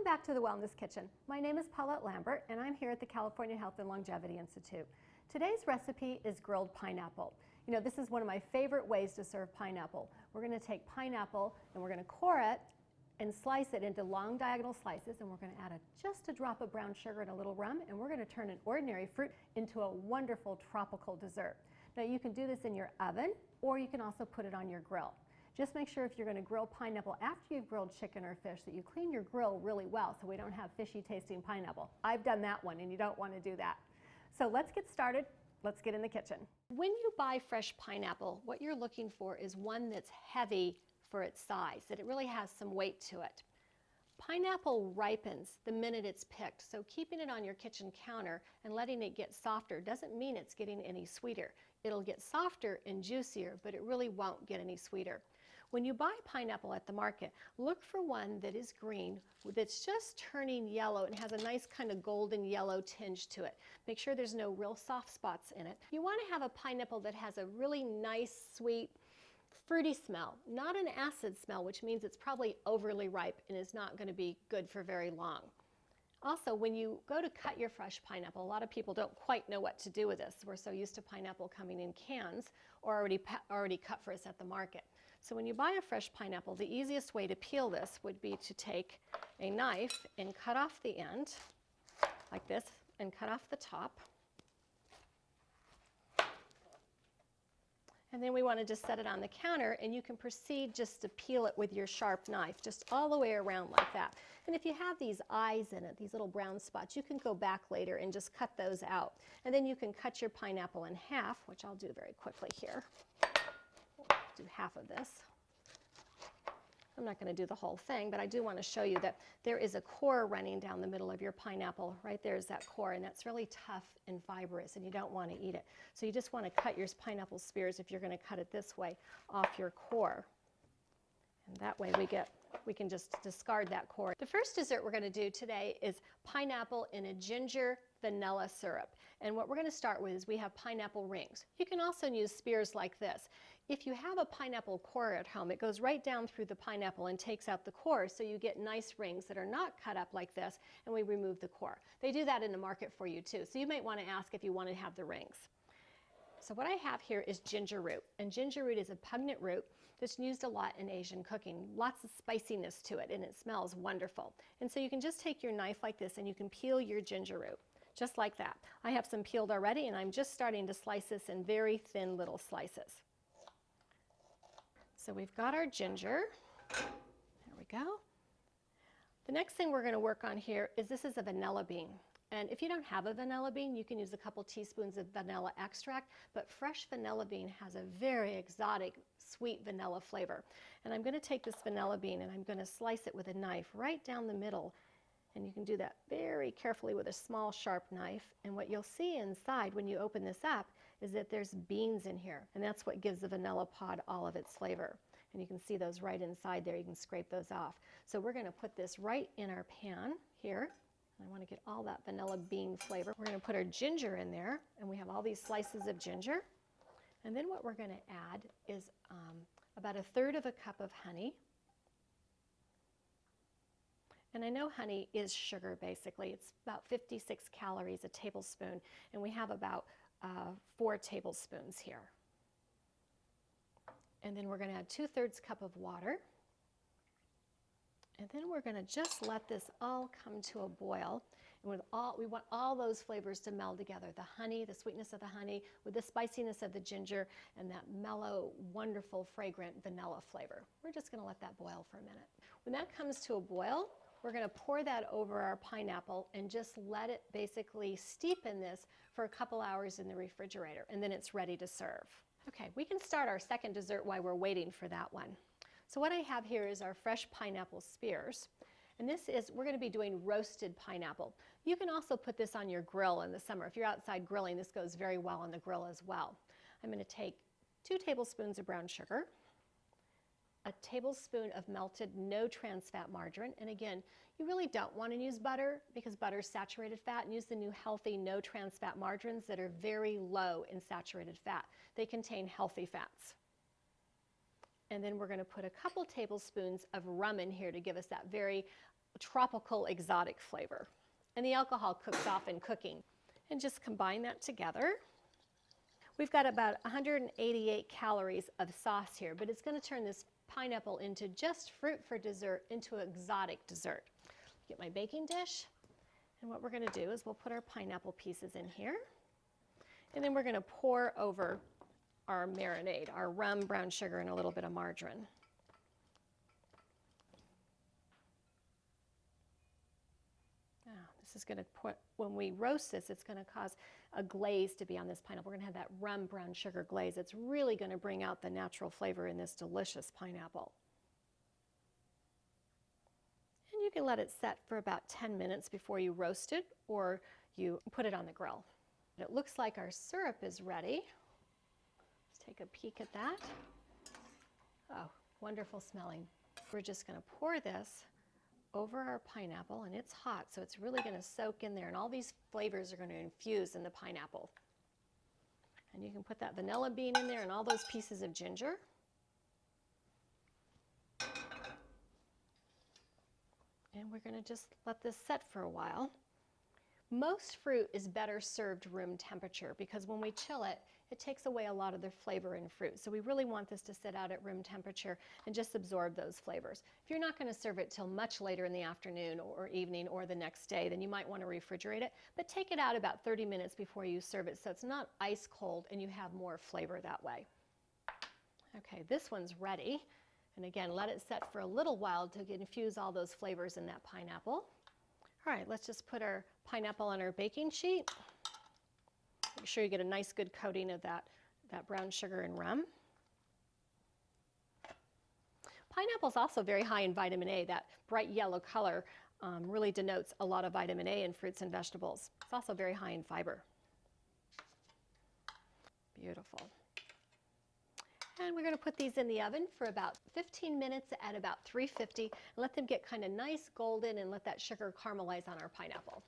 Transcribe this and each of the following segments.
Welcome back to the Wellness Kitchen. My name is Paulette Lambert and I'm here at the California Health and Longevity Institute. Today's recipe is grilled pineapple. You know, this is one of my favorite ways to serve pineapple. We're going to take pineapple and we're going to core it and slice it into long diagonal slices, and we're going to add just a drop of brown sugar and a little rum, and we're going to turn an ordinary fruit into a wonderful tropical dessert. Now you can do this in your oven or you can also put it on your grill. Just make sure if you're going to grill pineapple after you've grilled chicken or fish that you clean your grill really well so we don't have fishy tasting pineapple. I've done that one and you don't want to do that. So let's get started. Let's get in the kitchen. When you buy fresh pineapple, what you're looking for is one that's heavy for its size, that it really has some weight to it. Pineapple ripens the minute it's picked, so keeping it on your kitchen counter and letting it get softer doesn't mean it's getting any sweeter. It'll get softer and juicier, but it really won't get any sweeter. When you buy pineapple at the market, look for one that is green, that's just turning yellow and has a nice kind of golden yellow tinge to it. Make sure there's no real soft spots in it. You want to have a pineapple that has a really nice, sweet, fruity smell, not an acid smell, which means it's probably overly ripe and is not going to be good for very long. Also, when you go to cut your fresh pineapple, a lot of people don't quite know what to do with this. We're so used to pineapple coming in cans or already cut for us at the market. So when you buy a fresh pineapple, the easiest way to peel this would be to take a knife and cut off the end like this and cut off the top. And then we want to just set it on the counter, and you can proceed just to peel it with your sharp knife, just all the way around like that. And if you have these eyes in it, these little brown spots, you can go back later and just cut those out. And then you can cut your pineapple in half, which I'll do very quickly here. We'll do half of this. I'm not going to do the whole thing, but I do want to show you that there is a core running down the middle of your pineapple. Right there is that core, and that's really tough and fibrous, and you don't want to eat it. So you just want to cut your pineapple spears, if you're going to cut it this way, off your core. And that way we can just discard that core. The first dessert we're going to do today is pineapple in a ginger vanilla syrup. And what we're going to start with is we have pineapple rings. You can also use spears like this. If you have a pineapple core at home, it goes right down through the pineapple and takes out the core, so you get nice rings that are not cut up like this, and we remove the core. They do that in the market for you too, so you might want to ask if you want to have the rings. So what I have here is ginger root, and ginger root is a pungent root that's used a lot in Asian cooking. Lots of spiciness to it, and it smells wonderful. And so you can just take your knife like this and you can peel your ginger root, just like that. I have some peeled already, and I'm just starting to slice this in very thin little slices. So we've got our ginger. There we go. The next thing we're going to work on here is this is a vanilla bean. And if you don't have a vanilla bean, you can use a couple teaspoons of vanilla extract, but fresh vanilla bean has a very exotic, sweet vanilla flavor. And I'm going to take this vanilla bean and I'm going to slice it with a knife right down the middle. And you can do that very carefully with a small, sharp knife. And what you'll see inside when you open this up is that there's beans in here. And that's what gives the vanilla pod all of its flavor. And you can see those right inside there. You can scrape those off. So we're going to put this right in our pan here. I want to get all that vanilla bean flavor. We're going to put our ginger in there, and we have all these slices of ginger. And then what we're going to add is about 1/3 cup of honey. And I know honey is sugar, basically. It's about 56 calories a tablespoon, and we have about 4 tablespoons here. And then we're going to add 2/3 cup of water. And then we're going to just let this all come to a boil. And we want all those flavors to meld together. The honey, the sweetness of the honey, with the spiciness of the ginger, and that mellow, wonderful, fragrant vanilla flavor. We're just going to let that boil for a minute. When that comes to a boil, we're going to pour that over our pineapple and just let it basically steep in this for a couple hours in the refrigerator, and then it's ready to serve. Okay, we can start our second dessert while we're waiting for that one. So what I have here is our fresh pineapple spears, and we're going to be doing roasted pineapple. You can also put this on your grill in the summer. If you're outside grilling, this goes very well on the grill as well. I'm going to take 2 tablespoons of brown sugar, a tablespoon of melted no trans fat margarine, and again, you really don't want to use butter because butter is saturated fat, and use the new healthy no trans fat margarines that are very low in saturated fat. They contain healthy fats. And then we're going to put a couple tablespoons of rum in here to give us that very tropical exotic flavor. And the alcohol cooks off in cooking. And just combine that together. We've got about 188 calories of sauce here, but it's going to turn this pineapple into just fruit for dessert into an exotic dessert. Get my baking dish, and what we're going to do is we'll put our pineapple pieces in here, and then we're going to pour over our marinade, our rum, brown sugar, and a little bit of margarine. Now, this is going to put, when we roast this, it's going to cause a glaze to be on this pineapple. We're going to have that rum brown sugar glaze. It's really going to bring out the natural flavor in this delicious pineapple. And you can let it set for about 10 minutes before you roast it or you put it on the grill. It looks like our syrup is ready. Let's take a peek at that. Oh, wonderful smelling. We're just going to pour this over our pineapple, and it's hot, so it's really going to soak in there, and all these flavors are going to infuse in the pineapple. And you can put that vanilla bean in there and all those pieces of ginger. And we're going to just let this set for a while. Most fruit is better served room temperature because when we chill it, it takes away a lot of the flavor in fruit. So we really want this to sit out at room temperature and just absorb those flavors. If you're not going to serve it till much later in the afternoon or evening or the next day, then you might want to refrigerate it, but take it out about 30 minutes before you serve it so it's not ice cold and you have more flavor that way. Okay, this one's ready. And again, let it set for a little while to infuse all those flavors in that pineapple. All right, let's just put our pineapple on our baking sheet. Make sure you get a nice good coating of that brown sugar and rum. Pineapple is also very high in vitamin A. That bright yellow color really denotes a lot of vitamin A in fruits and vegetables. It's also very high in fiber. Beautiful. And we're going to put these in the oven for about 15 minutes at about 350 and let them get kind of nice golden and let that sugar caramelize on our pineapple.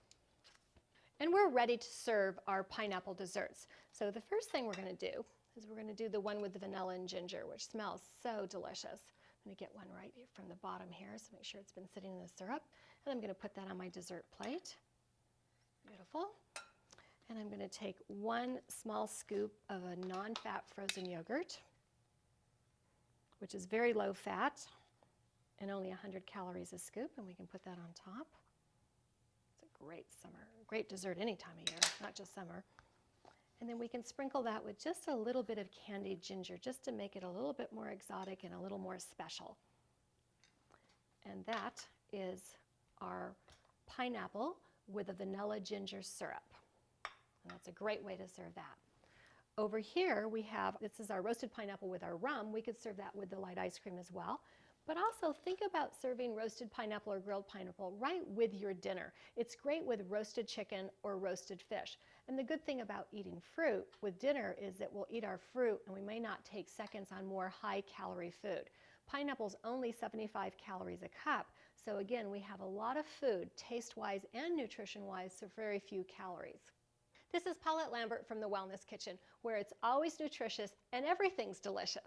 And we're ready to serve our pineapple desserts. So the first thing we're going to do is we're going to do the one with the vanilla and ginger, which smells so delicious. I'm going to get one right from the bottom here, so make sure it's been sitting in the syrup. And I'm going to put that on my dessert plate. Beautiful. And I'm going to take 1 small scoop of a non-fat frozen yogurt, which is very low fat and only 100 calories a scoop, and we can put that on top. It's a great dessert any time of year, not just summer. And then we can sprinkle that with just a little bit of candied ginger just to make it a little bit more exotic and a little more special. And that is our pineapple with a vanilla ginger syrup. And that's a great way to serve that. Over here we have, this is our roasted pineapple with our rum. We could serve that with the light ice cream as well. But also think about serving roasted pineapple or grilled pineapple right with your dinner. It's great with roasted chicken or roasted fish. And the good thing about eating fruit with dinner is that we'll eat our fruit and we may not take seconds on more high-calorie food. Pineapple's only 75 calories a cup, so again, we have a lot of food, taste-wise and nutrition-wise, so very few calories. This is Paulette Lambert from the Wellness Kitchen, where it's always nutritious and everything's delicious.